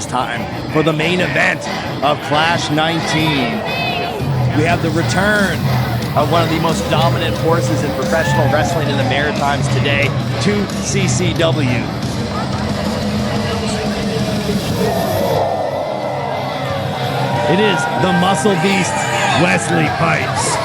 is time for the main event of Clash 19. We have the return of one of the most dominant forces in professional wrestling in the Maritimes today, to CCW. It is the Muscle Beast, Wesley Pipes.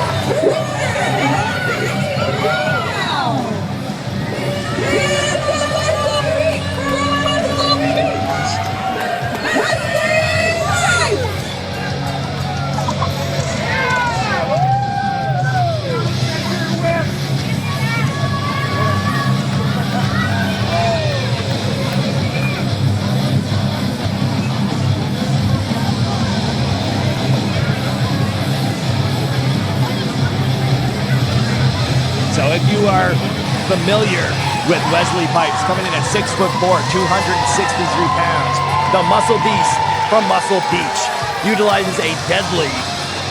So if you are familiar with Wesley Pipes, coming in at 6'4", 263 pounds, the Muscle Beast from Muscle Beach utilizes a deadly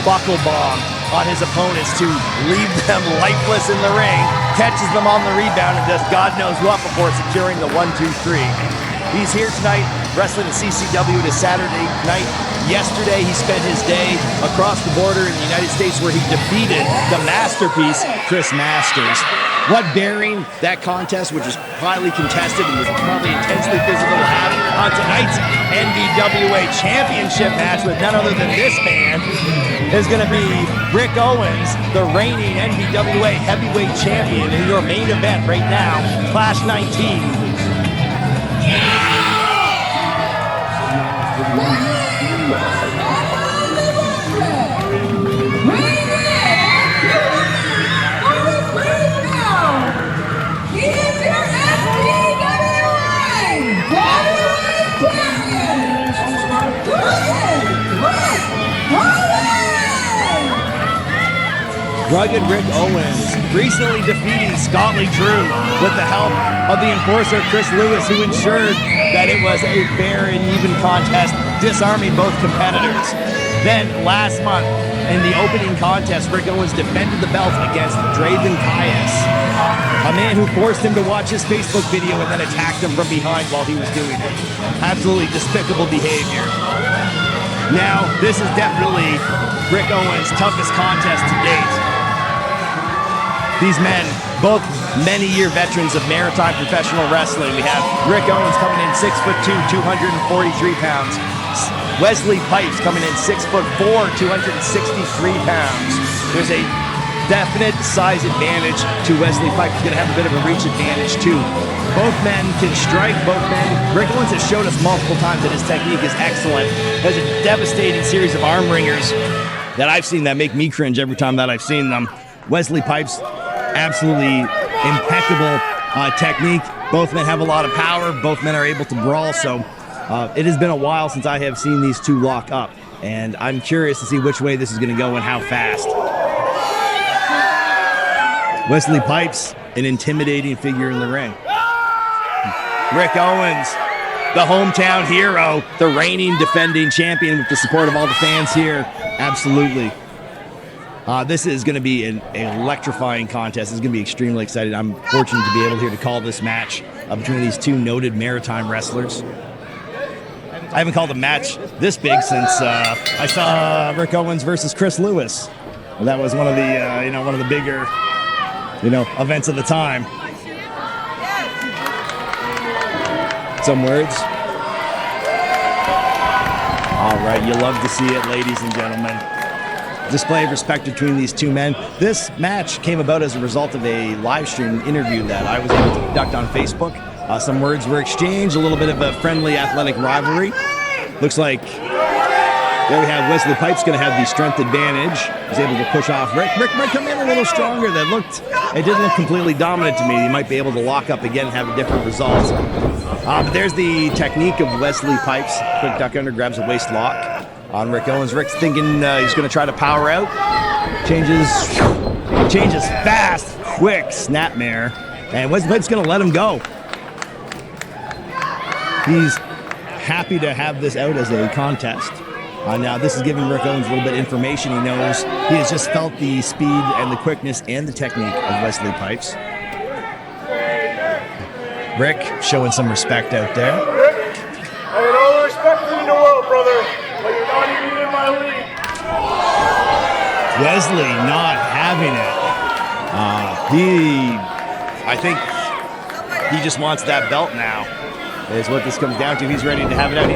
buckle bomb on his opponents to leave them lifeless in the ring, catches them on the rebound, and does God knows what before securing the 1-2-3. He's here tonight wrestling at CCW. It is Saturday night. Yesterday, he spent his day across the border in the United States where he defeated the masterpiece, Chris Masters. What bearing that contest, which is highly contested and was probably intensely physical, will have on tonight's NBWA Championship match with none other than this man, is going to be Rick Owens, the reigning NBWA Heavyweight Champion, in your main event right now, Clash 19. Rugged Rick Owens recently defeating Scotty Drew with the help of the enforcer Chris Lewis, who ensured that it was a fair and even contest, disarming both competitors. Then last month in the opening contest, Rick Owens defended the belt against Draven Caius, a man who forced him to watch his Facebook video and then attacked him from behind while he was doing it. Absolutely despicable behavior. Now, this is definitely Rick Owens' toughest contest to date. These men, both many-year veterans of maritime professional wrestling. We have Rick Owens coming in 6'2", 243 pounds. Wesley Pipes coming in 6'4", 263 pounds. There's a definite size advantage to Wesley Pipes. He's going to have a bit of a reach advantage too. Both men can strike, both men. Rick Owens has showed us multiple times that his technique is excellent. Has a devastating series of arm ringers that I've seen that make me cringe every time that I've seen them. Wesley Pipes, absolutely impeccable technique. Both men have a lot of power. Both men are able to brawl. So it has been a while since I have seen these two lock up. And I'm curious to see which way this is going to go and how fast. Wesley Pipes, an intimidating figure in the ring. Rick Owens, the hometown hero, the reigning defending champion with the support of all the fans here. Absolutely. This is going to be an electrifying contest. It's going to be extremely exciting. I'm fortunate to be able here to call this match between these two noted maritime wrestlers. I haven't called a match this big since I saw Rick Owens versus Chris Lewis. Well, that was one of the bigger, events of the time. Some words. All right, you love to see it, ladies and gentlemen. Display of respect between these two men. This match came about as a result of a live stream interview that I was able to conduct on Facebook. Some words were exchanged, a little bit of a friendly athletic rivalry. Looks like there we have Wesley Pipes going to have the strength advantage. He's able to push off Rick. Rick might come in a little stronger. It didn't look completely dominant to me. He might be able to lock up again and have a different result. But there's the technique of Wesley Pipes. Quick duck under, grabs a waist lock on Rick Owens. Rick's thinking he's going to try to power out. Changes fast, quick snapmare. And Wesley Pipes going to let him go. He's happy to have this out as a contest. Now, this is giving Rick Owens a little bit of information. He knows he has just felt the speed and the quickness and the technique of Wesley Pipes. Rick showing some respect out there. Rick, I got all the respect for you. Wesley not having it. I think he just wants that belt now, is what this comes down to. He's ready to have it out.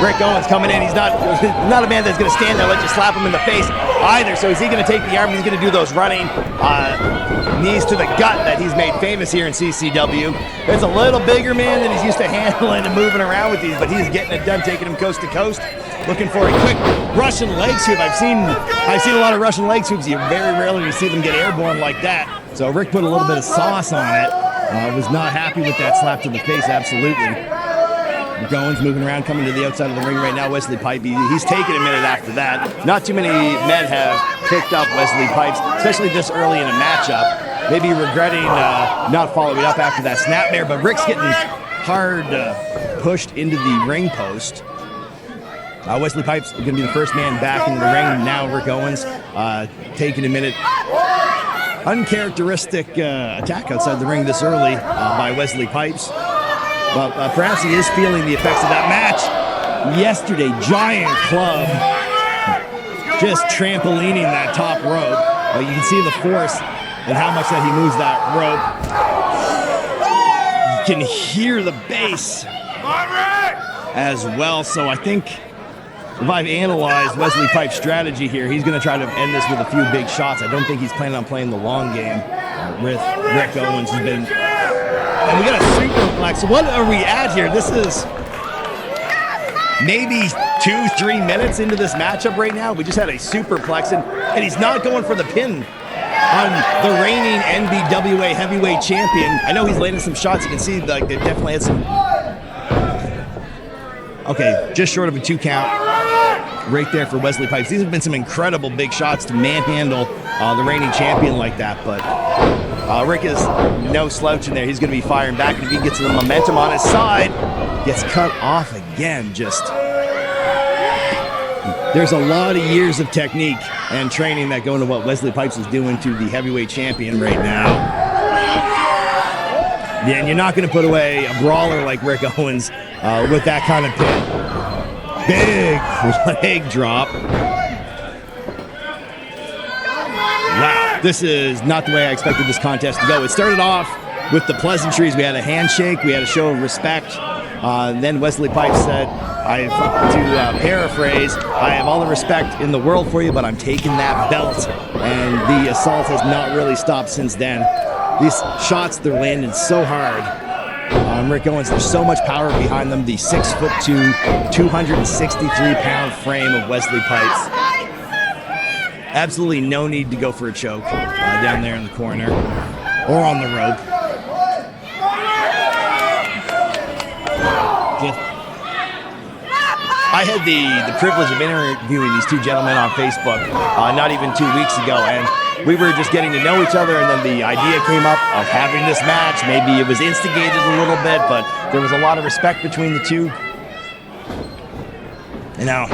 Rick Owens coming in. He's not a man that's going to stand there and let you slap him in the face either. So is he going to take the arm? He's going to do those running knees to the gut that he's made famous here in CCW. It's a little bigger man than he's used to handling and moving around with these, but he's getting it done, taking him coast to coast. Looking for a quick Russian leg sweep. I've seen a lot of Russian leg sweeps. You very rarely see them get airborne like that. So Rick put a little bit of sauce on it. Was not happy with that slap to the face, absolutely. Rick Owens moving around, coming to the outside of the ring right now. Wesley Pipe, he's taking a minute after that. Not too many men have picked up Wesley Pipes, especially this early in a matchup. Maybe regretting not following up after that snapmare, but Rick's getting hard pushed into the ring post. Wesley Pipes going to be the first man back into the ring. Now Rick Owens taking a minute. Uncharacteristic attack outside the ring this early by Wesley Pipes. But perhaps he is feeling the effects of that match yesterday. Giant club just trampolining that top rope. You can see the force and how much that he moves that rope. You can hear the bass as well. So I think if I've analyzed Wesley Pipe's strategy here, he's going to try to end this with a few big shots. I don't think he's planning on playing the long game with Rick Owens. And we got a superplex. What are we at here? This is maybe 2-3 minutes into this matchup right now. We just had a superplex, and he's not going for the pin on the reigning NBWA Heavyweight Champion. I know he's landing some shots. You can see like they definitely had some. Okay, just short of a 2 count. Right there for Wesley Pipes. These have been some incredible big shots to manhandle the reigning champion like that, but Rick is no slouch in there. He's going to be firing back, and if he gets the momentum on his side, gets cut off again. There's a lot of years of technique and training that go into what Wesley Pipes is doing to the heavyweight champion right now. Yeah, and you're not going to put away a brawler like Rick Owens with that kind of pin. Big leg drop. Wow, this is not the way I expected this contest to go. It started off with the pleasantries. We had a handshake. We had a show of respect. Then Wesley Pipes said, to paraphrase, I have all the respect in the world for you, but I'm taking that belt. And the assault has not really stopped since then. These shots, they're landing so hard. Rick Owens, there's so much power behind them. The 6'2", 263-pound frame of Wesley Pipes. Absolutely no need to go for a choke down there in the corner or on the rope. I had the privilege of interviewing these two gentlemen on Facebook not even 2 weeks ago, and we were just getting to know each other, and then the idea came up of having this match. Maybe it was instigated a little bit, but there was a lot of respect between the two. And now,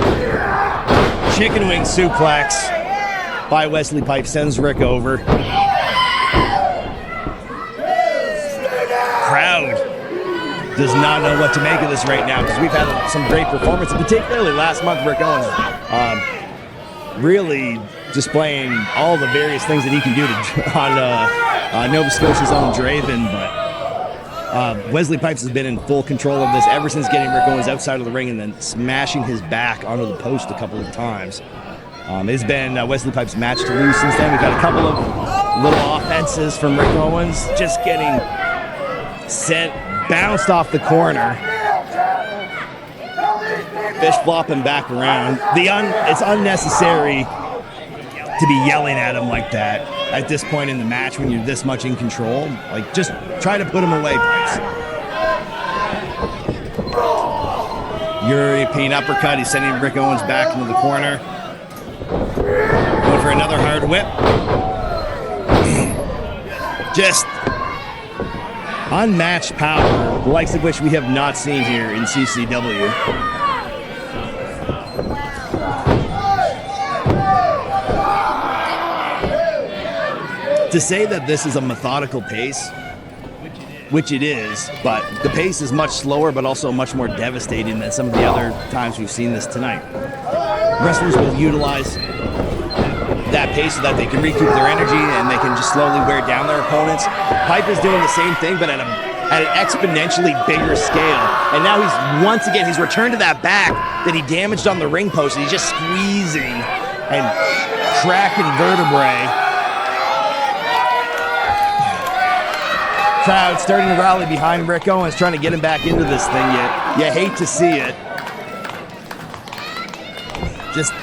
chicken wing suplex by Wesley Pipes sends Rick over. Crowd does not know what to make of this right now, because we've had some great performances, particularly last month. Rick Owens really displaying all the various things that he can do on Nova Scotia's own Draven, but Wesley Pipes has been in full control of this ever since getting Rick Owens outside of the ring and then smashing his back onto the post a couple of times. It's been Wesley Pipes' match to lose since then. We've got a couple of little offenses from Rick Owens, just getting sent, bounced off the corner. Fish flopping back around. It's unnecessary to be yelling at him like that at this point in the match when you're this much in control. Like, just try to put him away, Pipes. European uppercut. He's sending Rick Owens back into the corner. Going for another hard whip. Just unmatched power, the likes of which we have not seen here in CCW. To say that this is a methodical pace, which it is, but the pace is much slower, but also much more devastating than some of the other times we've seen this tonight. Wrestlers will utilize that pace so that they can recoup their energy and they can just slowly wear down their opponents. Pipe is doing the same thing, but at an exponentially bigger scale. And now he's returned to that back that he damaged on the ring post, and he's just squeezing and cracking vertebrae. Crowd starting to rally behind Rick Owens, trying to get him back into this thing. You hate to see it. Just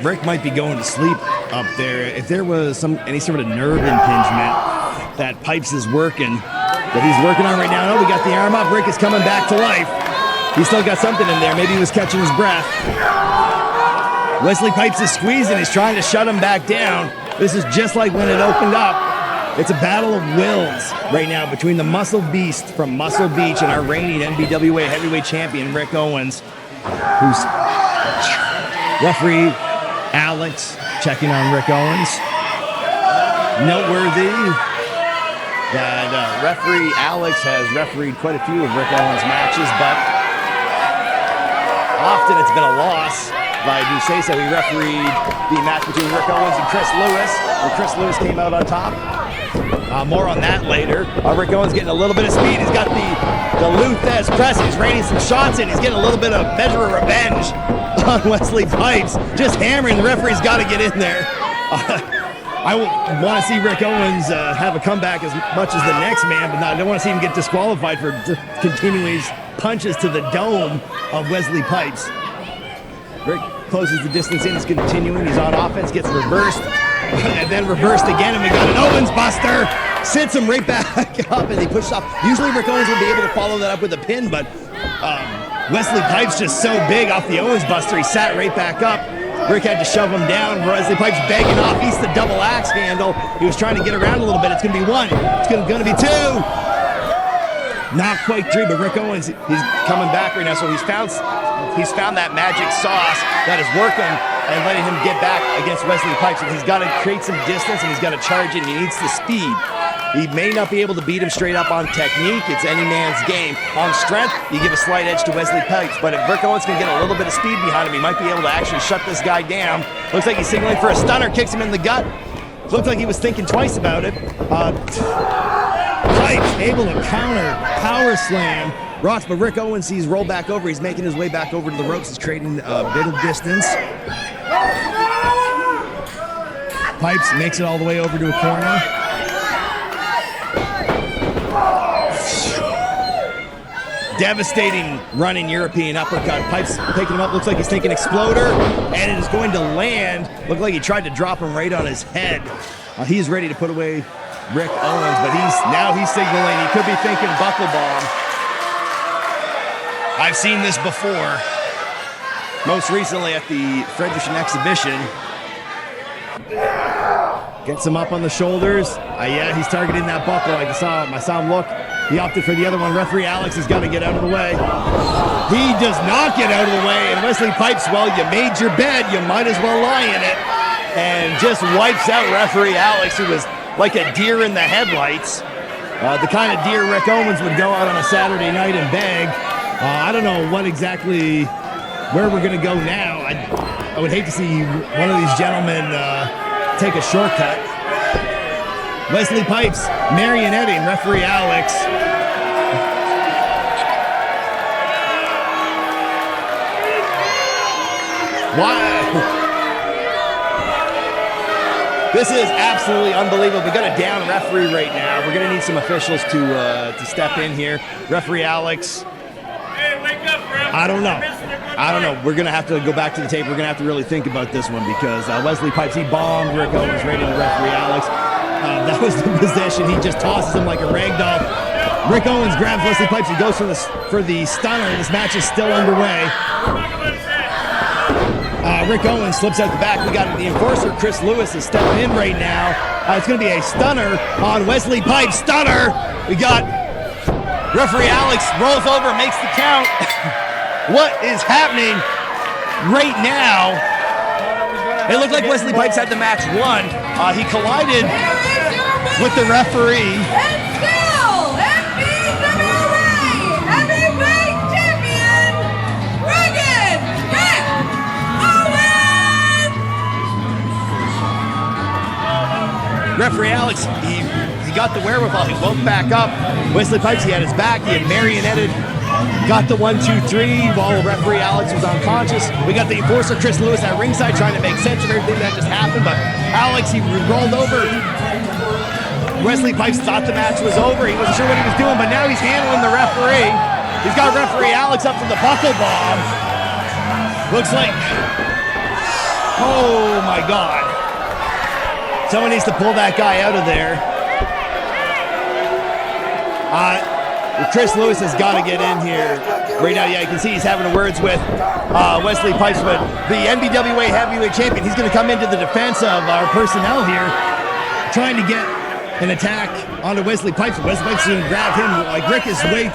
Rick might be going to sleep up there. If there was any sort of nerve impingement that Pipes is working, that he's working on right now. Oh, we got the arm up. Rick is coming back to life. He's still got something in there. Maybe he was catching his breath. Wesley Pipes is squeezing. He's trying to shut him back down. This is just like when it opened up. It's a battle of wills right now between the Muscle Beast from Muscle Beach and our reigning NBWA Heavyweight Champion, Rick Owens, who's referee Alex checking on Rick Owens. Noteworthy that referee Alex has refereed quite a few of Rick Owens' matches, but often it's been a loss. If I do say so, he refereed the match between Rick Owens and Chris Lewis, where Chris Lewis came out on top. More on that later. Rick Owens getting a little bit of speed. He's got the Luthez press. He's raining some shots in. He's getting a little bit of measure of revenge on Wesley Pipes. Just hammering. The referee's got to get in there. I want to see Rick Owens have a comeback as much as the next man, but I don't want to see him get disqualified for continuing his punches to the dome of Wesley Pipes. Rick closes the distance in. He's continuing. He's on offense. Gets reversed. And then reversed again. And we got an Owens buster. Sits him right back up. And he pushes off. Usually Rick Owens would be able to follow that up with a pin. But Wesley Pipes just so big off the Owens buster. He sat right back up. Rick had to shove him down. Wesley Pipes begging off. He's the double axe handle. He was trying to get around a little bit. It's going to be one. It's going to be two. Not quite three, but Rick Owens, he's coming back right now. So he's found that magic sauce that is working and letting him get back against Wesley Pipes. And he's got to create some distance and he's got to charge in. He needs the speed. He may not be able to beat him straight up on technique. It's any man's game. On strength, you give a slight edge to Wesley Pipes. But if Rick Owens can get a little bit of speed behind him, he might be able to actually shut this guy down. Looks like he's signaling for a stunner, kicks him in the gut. Looks like he was thinking twice about it. Pipes able to counter, power slam. Rocks, but Rick Owens sees roll back over. He's making his way back over to the ropes. He's creating a bit of distance. Pipes makes it all the way over to a corner. Devastating running European uppercut. Pipes picking him up. Looks like he's taking Exploder, and it is going to land. Looked like he tried to drop him right on his head. He's ready to put away Rick Owens, but he's signaling. He could be thinking buckle bomb. I've seen this before. Most recently at the Fredericton exhibition. Gets him up on the shoulders. Yeah, he's targeting that buckle. I saw him look. He opted for the other one. Referee Alex has got to get out of the way. He does not get out of the way. And Wesley Pipes, well, you made your bed. You might as well lie in it. And just wipes out referee Alex, who was like a deer in the headlights. The kind of deer Rick Owens would go out on a Saturday night and beg. I don't know where we're going to go now. I would hate to see one of these gentlemen take a shortcut. Wesley Pipes marionetting referee Alex. Wow. This is absolutely unbelievable. We got a down referee right now. We're going to need some officials to step in here. Referee Alex. Hey, wake up, bro. I don't know. We're going to have to go back to the tape. We're going to have to really think about this one because Wesley Pipes, he bombed Rick Owens right into referee Alex. That was the position. He just tosses him like a rag doll. Rick Owens grabs Wesley Pipes. He goes for the stunner. This match is still underway. Rick Owens slips out the back. We got the enforcer, Chris Lewis, is stepping in right now. It's going to be a stunner on Wesley Pipes. Stunner! We got referee Alex rolls over, makes the count. What is happening right now? It looked like Wesley Pipes had the match won. He collided with the referee. And still, NBWA Heavyweight Champion, Rick Owens! referee Alex, he got the wherewithal. He woke back up. Wesley Pipes, he had his back. He had marionetted. Got the 1, 2, 3 while referee Alex was unconscious. We got the enforcer Chris Lewis at ringside trying to make sense of everything that just happened. But Alex, he rolled over. Wesley Pipes thought the match was over. He wasn't sure what he was doing, but now he's handling the referee. He's got referee Alex up for the buckle bomb. Looks like, oh my God. Someone needs to pull that guy out of there. Chris Lewis has got to get in here right now. Yeah, you can see he's having words with Wesley Pipes, but the NBWA Heavyweight Champion, he's going to come into the defense of our personnel here, trying to get an attack onto Wesley Pipes. Wesley Pipes is going to grab him. Like, Rick is he's way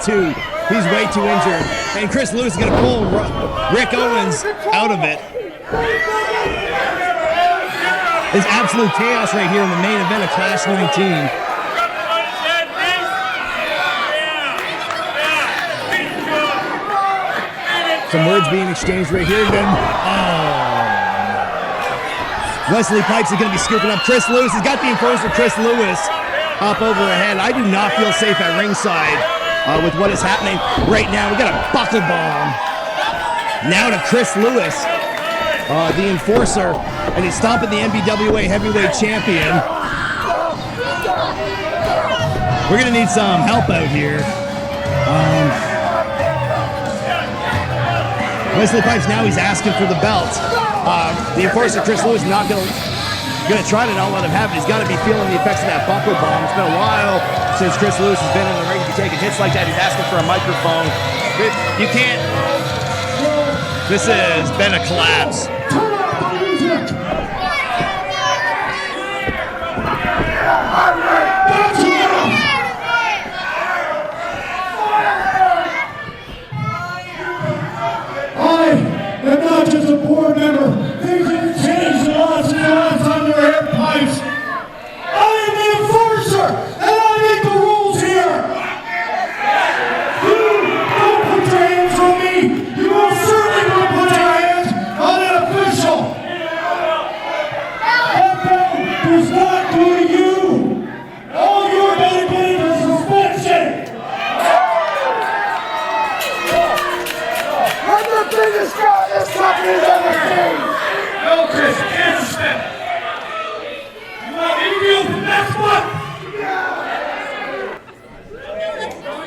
too injured. And Chris Lewis is going to pull Rick Owens out of it. There's absolute chaos right here in the main event of Clash 19. Some words being exchanged right here. Then, Wesley Pipes is going to be scooping up Chris Lewis. He's got the enforcer Chris Lewis up over ahead. I do not feel safe at ringside with what is happening right now. We got a buckle bomb now to Chris Lewis, the enforcer, and he's stomping the NBWA Heavyweight Champion. We're going to need some help out here. Wesley Pipes now he's asking for the belt. The enforcer Chris Lewis not gonna try to not let him have it. He's got to be feeling the effects of that buckle bomb. It's been a while since Chris Lewis has been in the ring to be taking hits like that. He's asking for a microphone. You can't. This has been a collapse. And not just a board member. Things have changed lots and lots on your head pipes. I am the enforcer, and I make the rules here. You don't put your hands on me. You most certainly don't put your hands on an official. That belt does not go to you. All you're going to get is suspension. I'm the biggest guy this company's ever seen! No, Chris, can't suspend. You want interview for next month?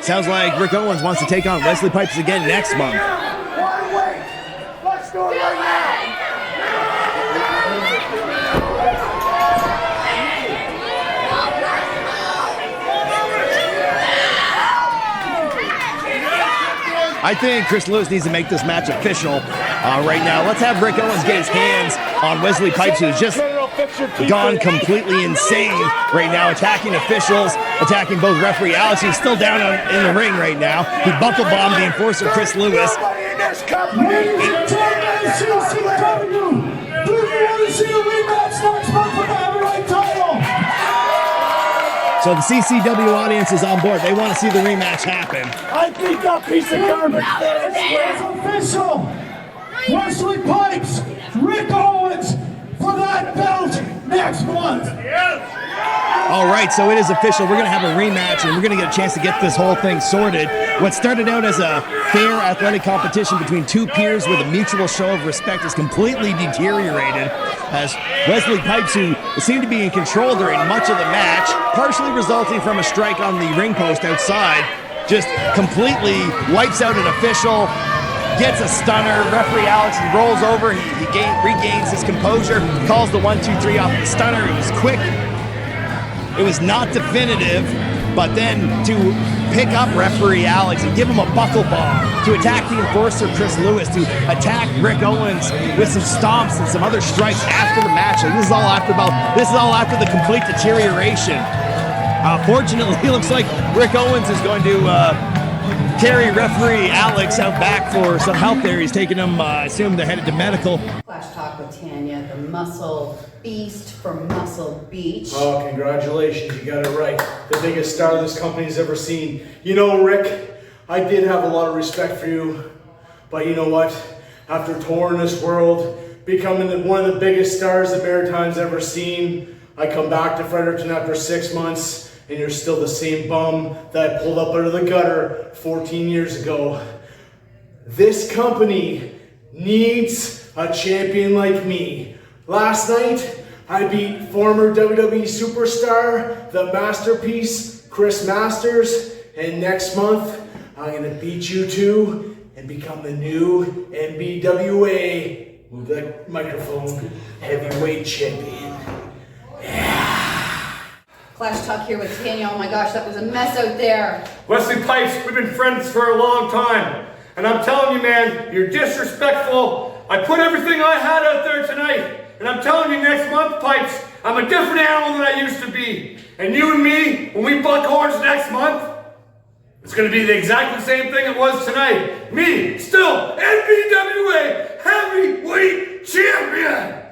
Sounds like Rick Owens wants to take on Wesley Pipes again next month. Why wait? Let's do it right now! I think Chris Lewis needs to make this match official right now. Let's have Rick Owens get his hands on Wesley Pipes, who's just gone completely insane right now, attacking officials, attacking both referee Alex, who's still down in the ring right now. He buckle bombed the enforcer Chris Lewis. So the CCW audience is on board. They want to see the rematch happen. I think that piece of garbage is official. Wesley Pipes, Rick Owens for that belt next month. All right, so it is official. We're going to have a rematch, and we're going to get a chance to get this whole thing sorted. What started out as a fair athletic competition between two peers with a mutual show of respect has completely deteriorated as Wesley Pipes, who seemed to be in control during much of the match, partially resulting from a strike on the ring post outside, just completely wipes out an official, gets a stunner. Referee Alex rolls over. He regains his composure, calls the 1, 2, 3 off the stunner. It was quick. It was not definitive, but then to pick up referee Alex and give him a buckle bomb, to attack the enforcer Chris Lewis, to attack Rick Owens with some stomps and some other strikes after the match. Like, this is all after the complete deterioration. Fortunately, it looks like Rick Owens is going to carry referee Alex out back for some help there. He's taking him, I assume they're headed to medical. Flash Talk with Tanya, the muscle beast from Muscle Beach. Oh, congratulations, you got it right. The biggest star this company's ever seen. You know, Rick, I did have a lot of respect for you, but you know what? After touring this world, becoming one of the biggest stars that Maritime's ever seen, I come back to Fredericton after 6 months, and you're still the same bum that I pulled up out of the gutter 14 years ago. This company needs a champion like me. Last night, I beat former WWE superstar, the masterpiece, Chris Masters, and next month, I'm gonna beat you two and become the new NBWA, move that microphone, heavyweight champion. Clash talk here with Tanya. Oh my gosh, that was a mess out there. Wesley Pipes, we've been friends for a long time. And I'm telling you, man, you're disrespectful. I put everything I had out there tonight. And I'm telling you, next month, Pipes, I'm a different animal than I used to be. And you and me, when we buck horns next month, it's going to be the exactly same thing it was tonight. Me, still NBWA Heavyweight Champion!